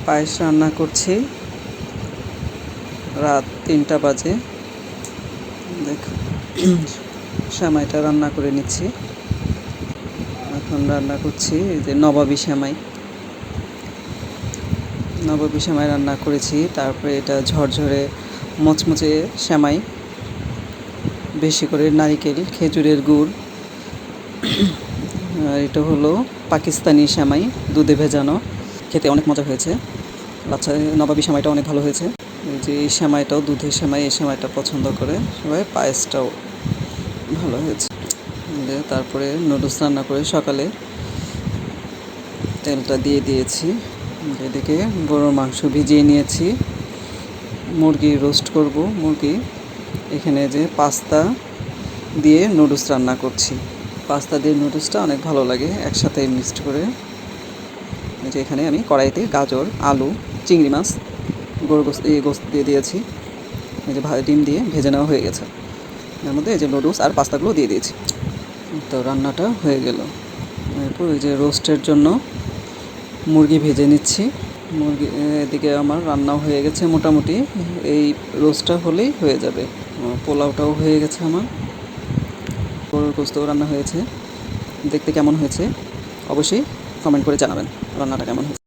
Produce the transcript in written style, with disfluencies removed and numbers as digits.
পায়েস রান্না করছি, রাত 3টা বাজে। দেখুন সেমাইটা রান্না করে নিচ্ছি। এখন রান্না করছি এই যে নবাবী সেমাই রান্না করেছি। তারপরে এটা ঝরঝরে মচমচে সেমাই, বেশি করে নারিকেল, খেজুরের গুড়। আর এটা হলো পাকিস্তানি সেমাই, দুধে ভেজানো, খেতে অনেক মজা হয়েছে। আচ্ছা, নবাবী সেমাইটা অনেক ভালো হয়েছে। এই যে এই সেমাইটাও দুধের সেমাই, এই সেমাইটা পছন্দ করে সবাই। পায়েসটাও ভালো হয়েছে। তারপরে নুডলস রান্না করে সকালে তেলটা দিয়ে দিয়েছি। এদিকে গরুর মাংস ভিজিয়ে নিয়েছি, মুরগি রোস্ট করব। মুরগি এখানে যে পাস্তা দিয়ে নুডলস রান্না করছি। পাস্তা দিয়ে নুডলসটা অনেক ভালো লাগে একসাথে মিক্সড করে। যে এখানে আমি কড়াইতে গাজর, আলু, চিংড়ি মাছ, গোস্ত দিয়ে দিয়েছি। এই যে ডিম দিয়ে ভেজে নেওয়া হয়ে গেছে। এর মধ্যে এই যে নুডলস আর পাস্তাগুলো দিয়ে দিয়েছি। তো রান্নাটা হয়ে গেল। এরপর এই যে রোস্টের জন্য মুরগি ভেজে নিচ্ছি। মুরগি এদিকে আমার রান্নাও হয়ে গেছে মোটামুটি। এই রোস্টটা হলেই হয়ে যাবে। পোলাওটাও হয়ে গেছে আমার। গরুর গোস্তও রান্না হয়েছে। দেখতে কেমন হয়েছে অবশ্যই কমেন্ট করে জানাবেন রান্নাটা কেমন হয়েছে।